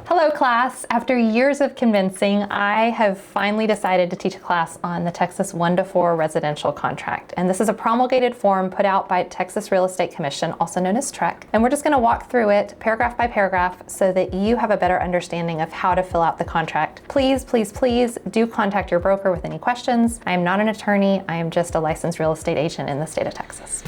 Hello class! After years of convincing, I have finally decided to teach a class on the Texas 1-to-4 residential contract. And this is a promulgated form put out by Texas Real Estate Commission, also known as TREC. And we're just going to walk through it paragraph by paragraph so that you have a better understanding of how to fill out the contract. Please, please, please do contact your broker with any questions. I am not an attorney. I am just a licensed real estate agent in the state of Texas.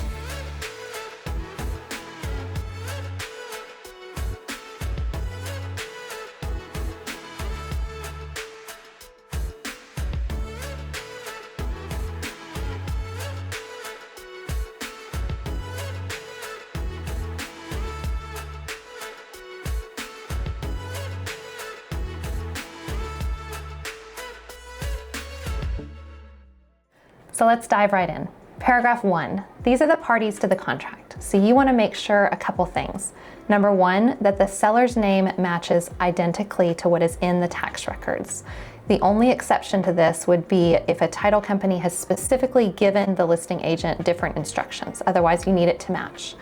So let's dive right in. Paragraph 1, these are the parties to the contract. So you want to make sure a couple things. Number 1, that the seller's name matches identically to what is in the tax records. The only exception to this would be if a title company has specifically given the listing agent different instructions. Otherwise, you need it to match.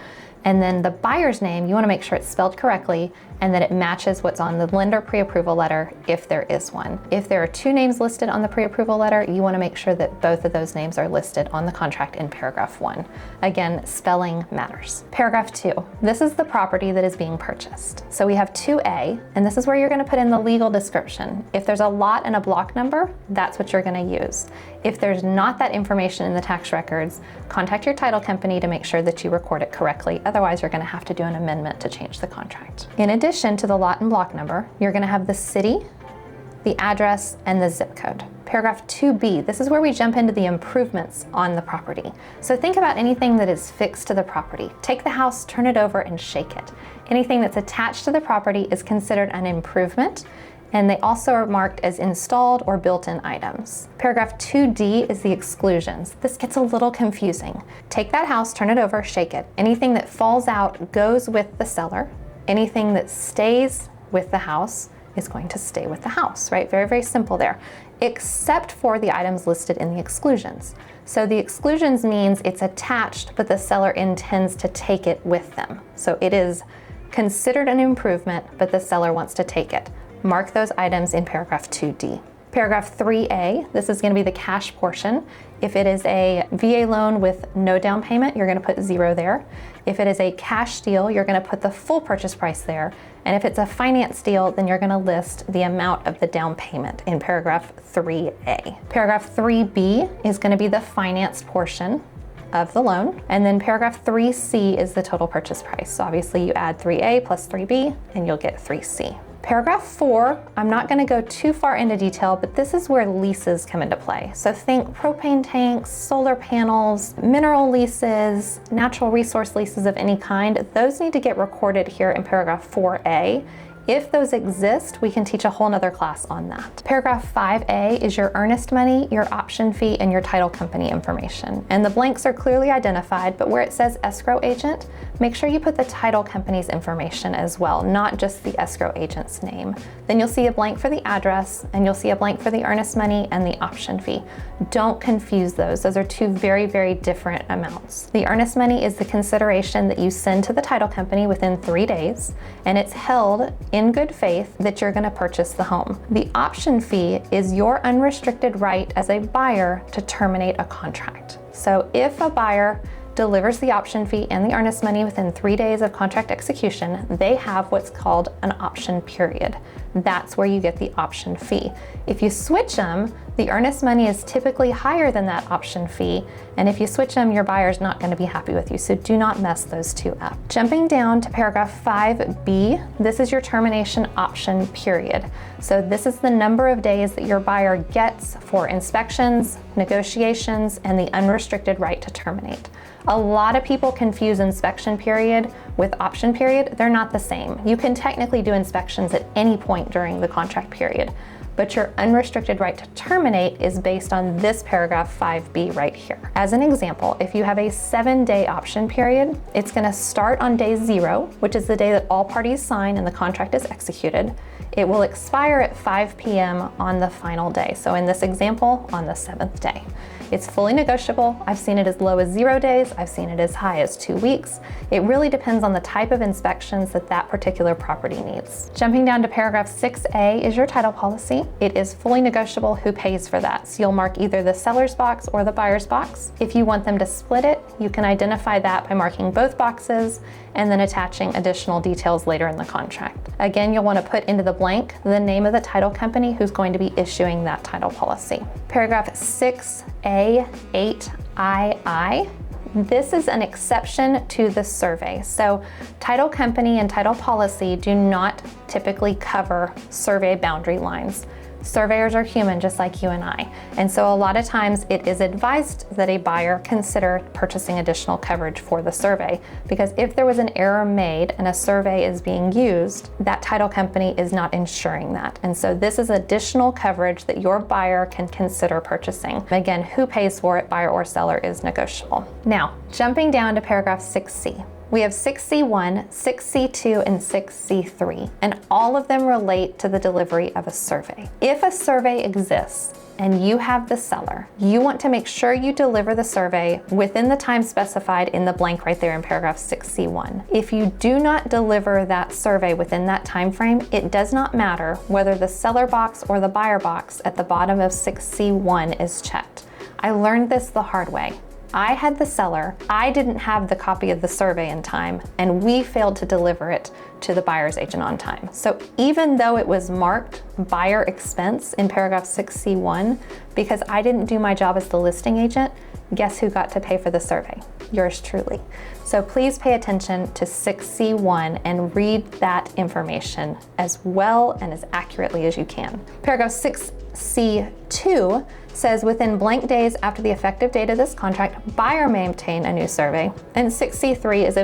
And then the buyer's name, you want to make sure it's spelled correctly and that it matches what's on the lender pre-approval letter if there is one. If there are 2 names listed on the pre-approval letter, you want to make sure that both of those names are listed on the contract in paragraph 1. Again, spelling matters. Paragraph 2, this is the property that is being purchased. So we have 2A, and this is where you're going to put in the legal description. If there's a lot and a block number, that's what you're going to use. If there's not that information in the tax records, contact your title company to make sure that you record it correctly. Otherwise, you're going to have to do an amendment to change the contract. In addition to the lot and block number, you're going to have the city, the address, and the zip code. Paragraph 2B, this is where we jump into the improvements on the property. So think about anything that is fixed to the property. Take the house, turn it over, and shake it. Anything that's attached to the property is considered an improvement, and they also are marked as installed or built-in items. Paragraph 2D is the exclusions. This gets a little confusing. Take that house, turn it over, shake it. Anything that falls out goes with the seller. Anything that stays with the house is going to stay with the house, right? Very, very simple there, except for the items listed in the exclusions. So the exclusions means it's attached, but the seller intends to take it with them. So it is considered an improvement, but the seller wants to take it. Mark those items in paragraph 2D. Paragraph 3A, this is going to be the cash portion. If it is a VA loan with no down payment, you're going to put 0 there. If it is a cash deal, you're going to put the full purchase price there. And if it's a finance deal, then you're going to list the amount of the down payment in paragraph 3A. Paragraph 3B is going to be the finance portion of the loan. And then paragraph 3C is the total purchase price. So obviously you add 3A plus 3B and you'll get 3C. Paragraph 4, I'm not going to go too far into detail, but this is where leases come into play. So think propane tanks, solar panels, mineral leases, natural resource leases of any kind. Those need to get recorded here in paragraph 4A. If those exist, we can teach a whole nother class on that. Paragraph 5A is your earnest money, your option fee, and your title company information. And the blanks are clearly identified, but where it says escrow agent, make sure you put the title company's information as well, not just the escrow agent's name. Then you'll see a blank for the address, and you'll see a blank for the earnest money and the option fee. Don't confuse those. Those are 2 very, very different amounts. The earnest money is the consideration that you send to the title company within 3 days, and it's held in good faith that you're going to purchase the home. The option fee is your unrestricted right as a buyer to terminate a contract. So if a buyer delivers the option fee and the earnest money within 3 days of contract execution, they have what's called an option period. That's where you get the option fee. If you switch them, the earnest money is typically higher than that option fee, and if you switch them, your buyer's not going to be happy with you, so do not mess those 2 up. Jumping down to paragraph 5B, this is your termination option period. So this is the number of days that your buyer gets for inspections, negotiations, and the unrestricted right to terminate. A lot of people confuse inspection period with option period. They're not the same. You can technically do inspections at any point during the contract period, but your unrestricted right to terminate is based on this paragraph 5B right here. As an example, if you have a 7-day option period, it's going to start on day 0, which is the day that all parties sign and the contract is executed. It will expire at 5 p.m. on the final day. So in this example, on the 7th day. It's fully negotiable. I've seen it as low as 0 days. I've seen it as high as 2 weeks. It really depends on the type of inspections that particular property needs. Jumping down to paragraph 6A is your title policy. It is fully negotiable who pays for that. So you'll mark either the seller's box or the buyer's box. If you want them to split it, you can identify that by marking both boxes and then attaching additional details later in the contract. Again, you'll want to put into the blank the name of the title company who's going to be issuing that title policy. Paragraph 6A8II. This is an exception to the survey. So title company and title policy do not typically cover survey boundary lines. Surveyors are human just like you and I. And so a lot of times it is advised that a buyer consider purchasing additional coverage for the survey, because if there was an error made and a survey is being used, that title company is not insuring that. And so this is additional coverage that your buyer can consider purchasing. Again, who pays for it, buyer or seller, is negotiable. Now, jumping down to paragraph 6C. We have 6C1, 6C2, and 6C3, and all of them relate to the delivery of a survey. If a survey exists and you have the seller, you want to make sure you deliver the survey within the time specified in the blank right there in paragraph 6C1. If you do not deliver that survey within that time frame, it does not matter whether the seller box or the buyer box at the bottom of 6C1 is checked. I learned this the hard way. I had the seller, I didn't have the copy of the survey in time, and we failed to deliver it to the buyer's agent on time. So even though it was marked buyer expense in paragraph 6C1, because I didn't do my job as the listing agent, guess who got to pay for the survey? Yours truly. So please pay attention to 6C1 and read that information as well and as accurately as you can. Paragraph 6C2 says within blank days after the effective date of this contract, buyer may obtain a new survey. And 6C3 is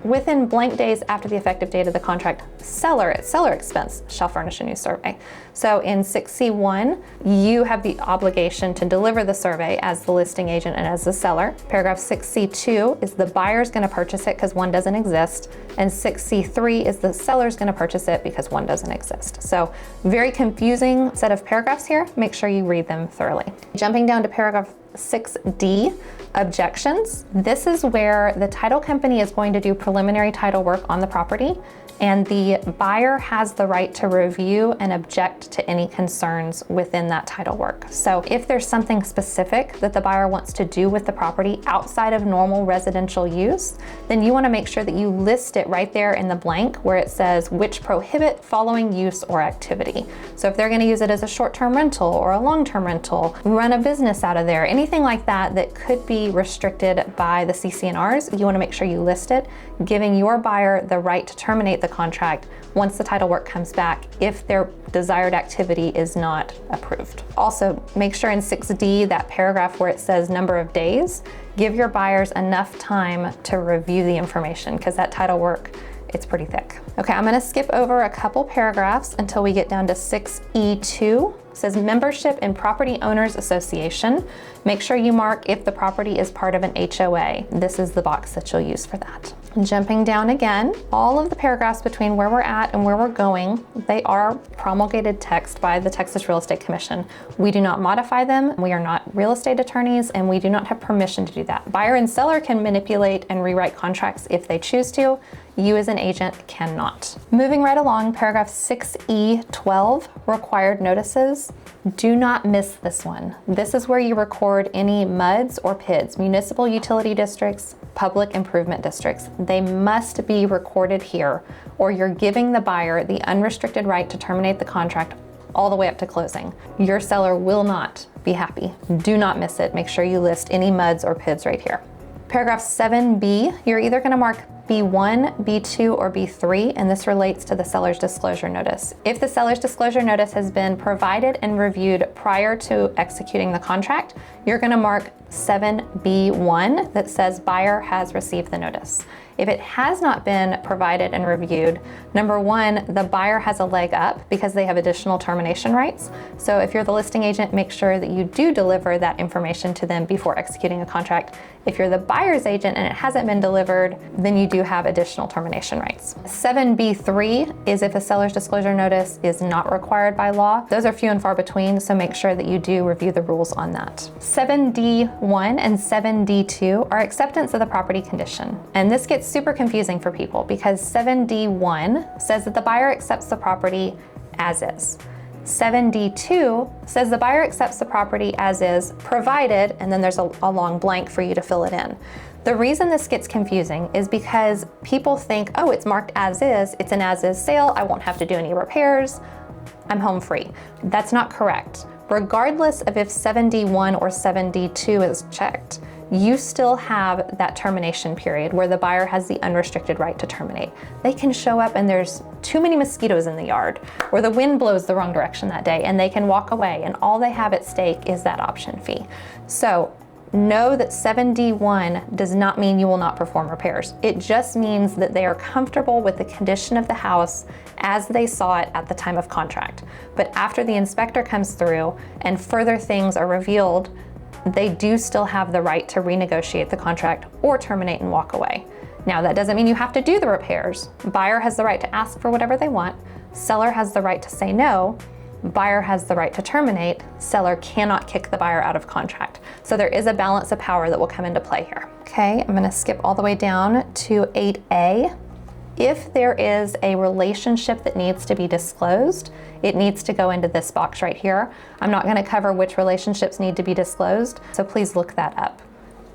within blank days after the effective date of the contract, seller at seller expense shall furnish a new survey. So in 6C1, you have the obligation to deliver the survey as the listing agent and as the seller. Paragraph 6C2 is the buyer's going to purchase it because one doesn't exist. And 6C3 is the seller's going to purchase it because one doesn't exist. So very confusing set of paragraphs here. Make sure you read them thoroughly. Jumping down to paragraph 6D, objections. This is where the title company is going to do preliminary title work on the property, and the buyer has the right to review and object to any concerns within that title work. So if there's something specific that the buyer wants to do with the property outside of normal residential use, then you want to make sure that you list it right there in the blank where it says which prohibit following use or activity. So if they're going to use it as a short-term rental or a long-term rental, run a business out of there, anything like that that could be restricted by the CC&Rs, you want to make sure you list it, giving your buyer the right to terminate the contract once the title work comes back if their desired activity is not approved. Also, make sure in 6D, that paragraph where it says number of days, give your buyers enough time to review the information, because that title work, it's pretty thick. Okay, I'm gonna skip over a couple paragraphs until we get down to 6E2. It says membership in Property Owners Association. Make sure you mark if the property is part of an HOA. This is the box that you'll use for that. Jumping down again, all of the paragraphs between where we're at and where we're going, they are promulgated text by the Texas Real Estate Commission. We do not modify them. We are not real estate attorneys, and we do not have permission to do that. Buyer and seller can manipulate and rewrite contracts if they choose to. You as an agent cannot. Moving right along, paragraph 6E12, required notices. Do not miss this one. This is where you record any MUDs or PIDs, municipal utility districts, public improvement districts. They must be recorded here, or you're giving the buyer the unrestricted right to terminate the contract all the way up to closing. Your seller will not be happy. Do not miss it. Make sure you list any MUDs or PIDs right here. Paragraph 7B, you're either going to mark B1, B2, or B3, and this relates to the seller's disclosure notice. If the seller's disclosure notice has been provided and reviewed prior to executing the contract, you're going to mark 7B1 that says buyer has received the notice. If it has not been provided and reviewed, number one, the buyer has a leg up because they have additional termination rights. So if you're the listing agent, make sure that you do deliver that information to them before executing a contract. If you're the buyer's agent and it hasn't been delivered, then you do do have additional termination rights. 7B3 is if a seller's disclosure notice is not required by law. Those are few and far between, so make sure that you do review the rules on that. 7D1 and 7D2 are acceptance of the property condition. And this gets super confusing for people because 7D1 says that the buyer accepts the property as is. 7D2 says the buyer accepts the property as is, provided, and then there's a long blank for you to fill it in. The reason this gets confusing is because people think, oh, it's marked as is, it's an as is sale, I won't have to do any repairs, I'm home free. That's not correct. Regardless of if 7D1 or 7D2 is checked, you still have that termination period where the buyer has the unrestricted right to terminate. They can show up and there's too many mosquitoes in the yard, or the wind blows the wrong direction that day, and they can walk away, and all they have at stake is that option fee. So know that 7D1 does not mean you will not perform repairs. It just means that they are comfortable with the condition of the house as they saw it at the time of contract. But after the inspector comes through and further things are revealed, they do still have the right to renegotiate the contract or terminate and walk away. Now, that doesn't mean you have to do the repairs. Buyer has the right to ask for whatever they want. Seller has the right to say no. Buyer has the right to terminate. Seller cannot kick the buyer out of contract. So there is a balance of power that will come into play here. Okay, I'm gonna skip all the way down to 8A. If there is a relationship that needs to be disclosed, it needs to go into this box right here. I'm not gonna cover which relationships need to be disclosed, so please look that up.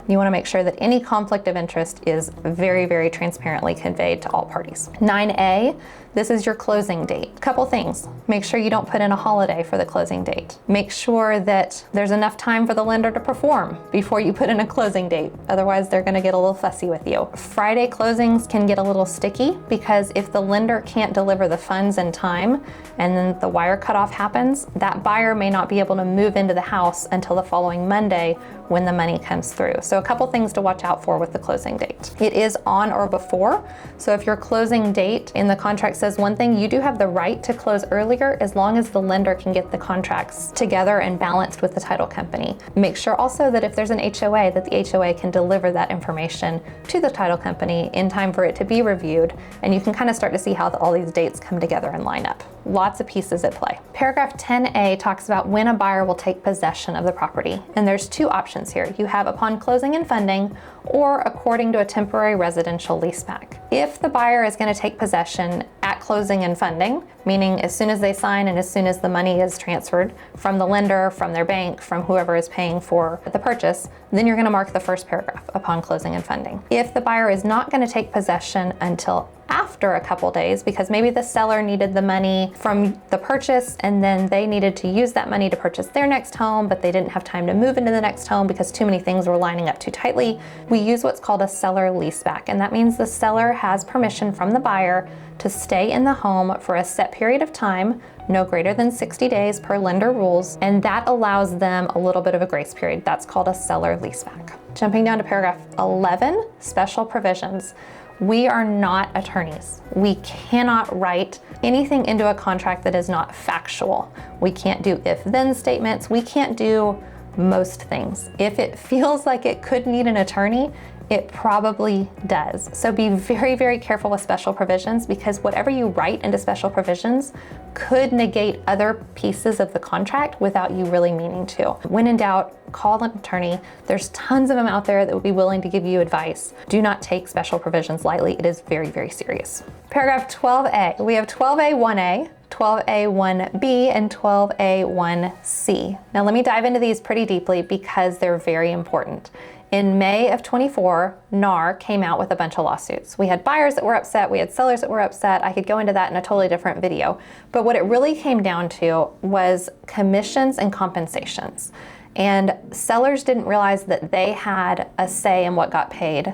You wanna make sure that any conflict of interest is very, very transparently conveyed to all parties. 9A, this is your closing date. Couple things. Make sure you don't put in a holiday for the closing date. Make sure that there's enough time for the lender to perform before you put in a closing date. Otherwise, they're gonna get a little fussy with you. Friday closings can get a little sticky because if the lender can't deliver the funds in time and then the wire cutoff happens, that buyer may not be able to move into the house until the following Monday when the money comes through. So a couple things to watch out for with the closing date. It is on or before. So if your closing date in the contract says one thing, you do have the right to close earlier as long as the lender can get the contracts together and balanced with the title company. Make sure also that if there's an HOA, that the HOA can deliver that information to the title company in time for it to be reviewed, and you can kind of start to see how all these dates come together and line up. Lots of pieces at play. Paragraph 10A talks about when a buyer will take possession of the property, and there's two options here. You have upon closing and funding, or according to a temporary residential leaseback. If the buyer is going to take possession at closing and funding, meaning as soon as they sign and as soon as the money is transferred from the lender, from their bank, from whoever is paying for the purchase, then you're going to mark the first paragraph, upon closing and funding. If the buyer is not going to take possession until after a couple days, because maybe the seller needed the money from the purchase and then they needed to use that money to purchase their next home, but they didn't have time to move into the next home because too many things were lining up too tightly, we use what's called a seller leaseback. And that means the seller has permission from the buyer to stay in the home for a set period of time, no greater than 60 days per lender rules, and that allows them a little bit of a grace period. That's called a seller leaseback. Jumping down to paragraph 11, special provisions. We are not attorneys. We cannot write anything into a contract that is not factual. We can't do if-then statements. We can't do most things. If it feels like it could need an attorney, it probably does. So be very, very careful with special provisions, because whatever you write into special provisions could negate other pieces of the contract without you really meaning to. When in doubt, call an attorney. There's tons of them out there that would be willing to give you advice. Do not take special provisions lightly. It is very, very serious. Paragraph 12A. We have 12A1A, 12A1B, and 12A1C. Now let me dive into these pretty deeply because they're very important. In May of 24, NAR came out with a bunch of lawsuits. We had buyers that were upset, we had sellers that were upset. I could go into that in a totally different video. But what it really came down to was commissions and compensations. And sellers didn't realize that they had a say in what got paid.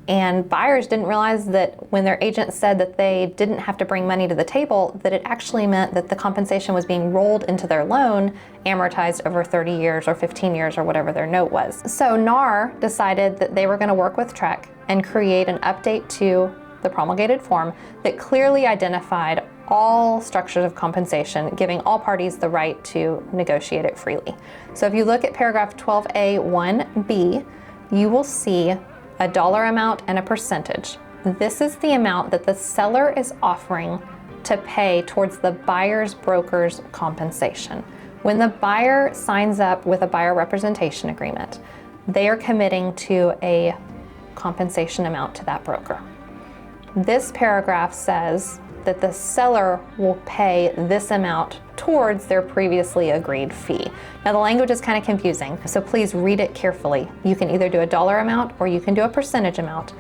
And buyers didn't realize that when their agent said that they didn't have to bring money to the table, that it actually meant that the compensation was being rolled into their loan, amortized over 30 years or 15 years or whatever their note was. So NAR decided that they were going to work with TREC and create an update to the promulgated form that clearly identified all structures of compensation, giving all parties the right to negotiate it freely. So if you look at paragraph 12A1B, you will see a dollar amount and a percentage. This is the amount that the seller is offering to pay towards the buyer's broker's compensation. When the buyer signs up with a buyer representation agreement, they are committing to a compensation amount to that broker. This paragraph says that the seller will pay this amount towards their previously agreed fee. Now the language is kind of confusing, so please read it carefully. You can either do a dollar amount or you can do a percentage amount.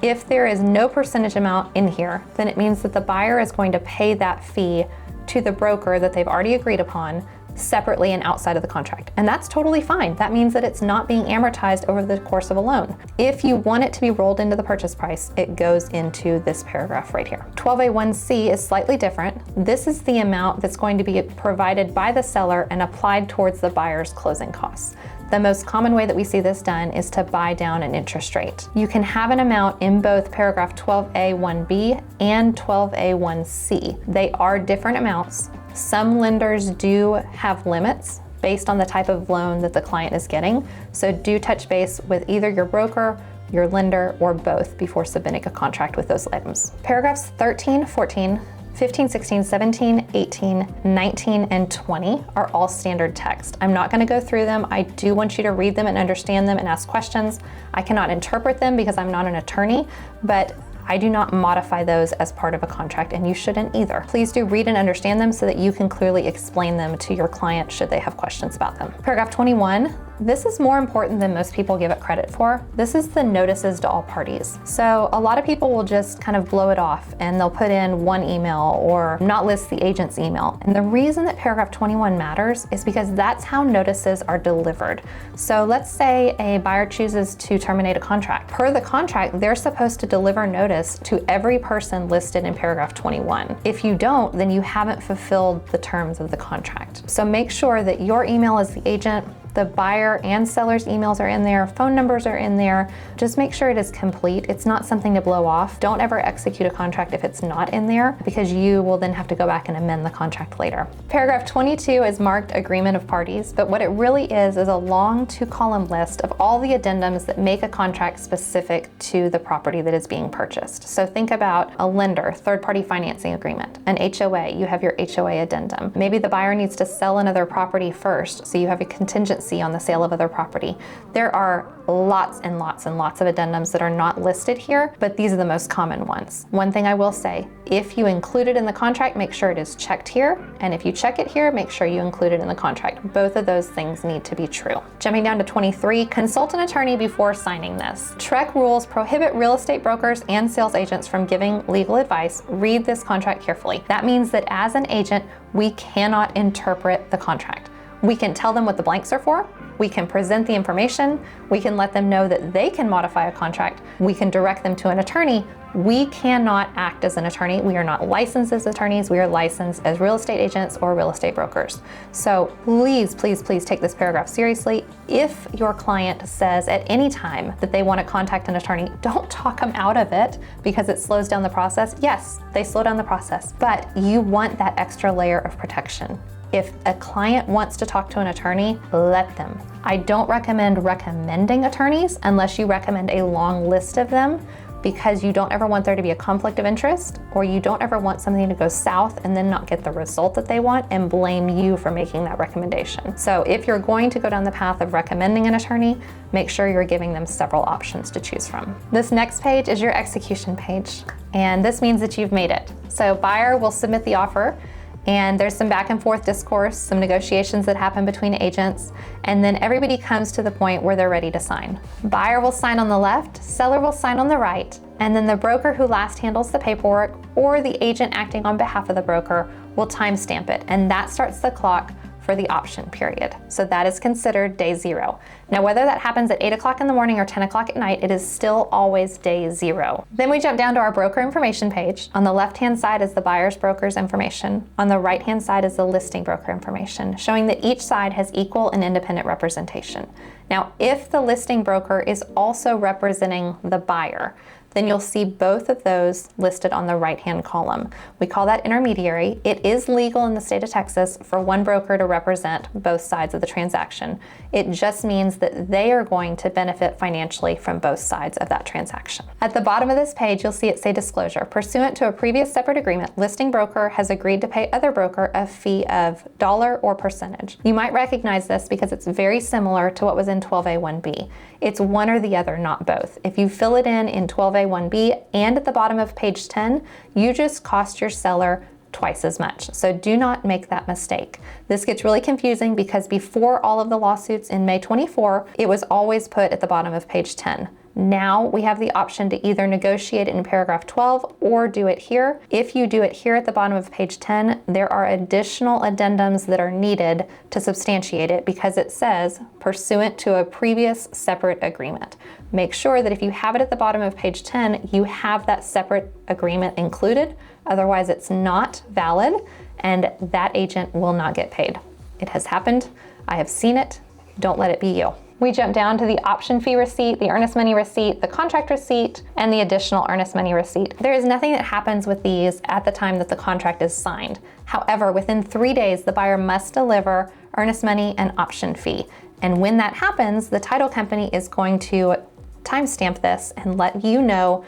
If there is no percentage amount in here, then it means that the buyer is going to pay that fee to the broker that they've already agreed upon separately and outside of the contract. And that's totally fine. That means that it's not being amortized over the course of a loan. If you want it to be rolled into the purchase price, it goes into this paragraph right here. 12A1C is slightly different. This is the amount that's going to be provided by the seller and applied towards the buyer's closing costs. The most common way that we see this done is to buy down an interest rate. You can have an amount in both paragraph 12A1B and 12A1C. They are different amounts. Some lenders do have limits based on the type of loan that the client is getting. So do touch base with either your broker, your lender, or both before submitting a contract with those items. Paragraphs 13, 14, 15, 16, 17, 18, 19, and 20 are all standard text. I'm not going to go through them. I do want you to read them and understand them and ask questions. I cannot interpret them because I'm not an attorney, but I do not modify those as part of a contract, and you shouldn't either. Please do read and understand them so that you can clearly explain them to your client should they have questions about them. Paragraph 21. This is more important than most people give it credit for. This is the notices to all parties. So a lot of people will just kind of blow it off and they'll put in one email or not list the agent's email. And the reason that paragraph 21 matters is because that's how notices are delivered. So let's say a buyer chooses to terminate a contract. Per the contract, they're supposed to deliver notice to every person listed in paragraph 21. If you don't, then you haven't fulfilled the terms of the contract. So make sure that your email is the agent, the buyer and seller's emails are in there, phone numbers are in there. Just make sure it is complete. It's not something to blow off. Don't ever execute a contract if it's not in there, because you will then have to go back and amend the contract later. Paragraph 22 is marked agreement of parties, but what it really is a long 2-column list of all the addendums that make a contract specific to the property that is being purchased. So think about a lender, third-party financing agreement, an HOA, you have your HOA addendum. Maybe the buyer needs to sell another property first, so you have a contingency on the sale of other property. There are lots and lots and lots of addendums that are not listed here, but these are the most common ones. One thing I will say, if you include it in the contract, make sure it is checked here. And if you check it here, make sure you include it in the contract. Both of those things need to be true. Jumping down to 23, consult an attorney before signing this. TREC rules prohibit real estate brokers and sales agents from giving legal advice. Read this contract carefully. That means that as an agent, we cannot interpret the contract. We can tell them what the blanks are for, we can present the information, we can let them know that they can modify a contract, we can direct them to an attorney. We cannot act as an attorney. We are not licensed as attorneys. We are licensed as real estate agents or real estate brokers. So please, please, please take this paragraph seriously. If your client says at any time that they want to contact an attorney, don't talk them out of it because it slows down the process. Yes, they slow down the process, but you want that extra layer of protection. If a client wants to talk to an attorney, let them. I don't recommend recommending attorneys unless you recommend a long list of them, because you don't ever want there to be a conflict of interest, or you don't ever want something to go south and then not get the result that they want and blame you for making that recommendation. So if you're going to go down the path of recommending an attorney, make sure you're giving them several options to choose from. This next page is your execution page, and this means that you've made it. So buyer will submit the offer, and there's some back and forth discourse, some negotiations that happen between agents, and then everybody comes to the point where they're ready to sign. Buyer will sign on the left, seller will sign on the right, and then the broker who last handles the paperwork or the agent acting on behalf of the broker will timestamp it, and that starts the clock for the option period. So that is considered day 0. Now, whether that happens at 8 o'clock in the morning or 10 o'clock at night, it is still always day 0. Then we jump down to our broker information page. On the left-hand side is the buyer's broker's information. On the right-hand side is the listing broker information, showing that each side has equal and independent representation. Now, if the listing broker is also representing the buyer, then you'll see both of those listed on the right-hand column. We call that intermediary. It is legal in the state of Texas for one broker to represent both sides of the transaction. It just means that they are going to benefit financially from both sides of that transaction. At the bottom of this page, you'll see it say disclosure. Pursuant to a previous separate agreement, listing broker has agreed to pay other broker a fee of dollar or percentage. You might recognize this because it's very similar to what was in 12A1B. It's one or the other, not both. If you fill it in 12A1B and at the bottom of page 10, you just cost your seller twice as much. So do not make that mistake. This gets really confusing because before all of the lawsuits in May 24, it was always put at the bottom of page 10. Now we have the option to either negotiate it in paragraph 12 or do it here. If you do it here at the bottom of page 10, there are additional addendums that are needed to substantiate it because it says pursuant to a previous separate agreement. Make sure that if you have it at the bottom of page 10, you have that separate agreement included. Otherwise, it's not valid and that agent will not get paid. It has happened. I have seen it. Don't let it be you. We jump down to the option fee receipt, the earnest money receipt, the contract receipt, and the additional earnest money receipt. There is nothing that happens with these at the time that the contract is signed. However, within 3 days, the buyer must deliver earnest money and option fee. And when that happens, the title company is going to timestamp this and let you know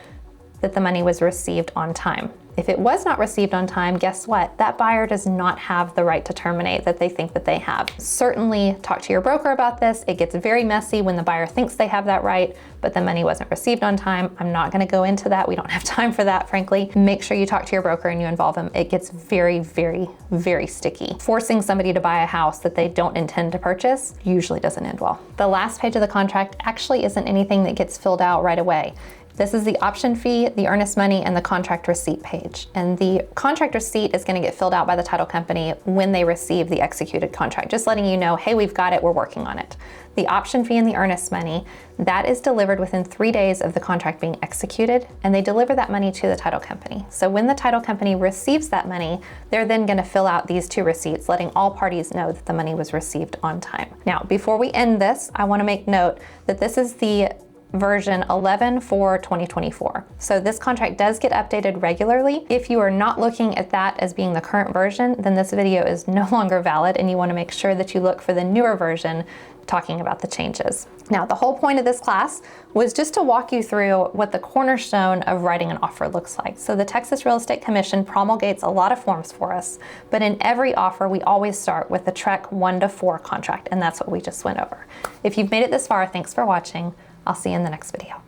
that the money was received on time. If it was not received on time, guess what? That buyer does not have the right to terminate that they think that they have. Certainly talk to your broker about this. It gets very messy when the buyer thinks they have that right, but the money wasn't received on time. I'm not gonna go into that. We don't have time for that, frankly. Make sure you talk to your broker and you involve them. It gets very, very, very sticky. Forcing somebody to buy a house that they don't intend to purchase usually doesn't end well. The last page of the contract actually isn't anything that gets filled out right away. This is the option fee, the earnest money, and the contract receipt page. And the contract receipt is going to get filled out by the title company when they receive the executed contract, just letting you know, hey, we've got it, we're working on it. The option fee and the earnest money, that is delivered within 3 days of the contract being executed, and they deliver that money to the title company. So when the title company receives that money, they're then going to fill out these 2 receipts, letting all parties know that the money was received on time. Now, before we end this, I want to make note that this is the version 11 for 2024. So this contract does get updated regularly. If you are not looking at that as being the current version, then this video is no longer valid and you want to make sure that you look for the newer version talking about the changes. Now, the whole point of this class was just to walk you through what the cornerstone of writing an offer looks like. So the Texas Real Estate Commission promulgates a lot of forms for us, but in every offer, we always start with the TREC 1-4 contract, and that's what we just went over. If you've made it this far, thanks for watching. I'll see you in the next video.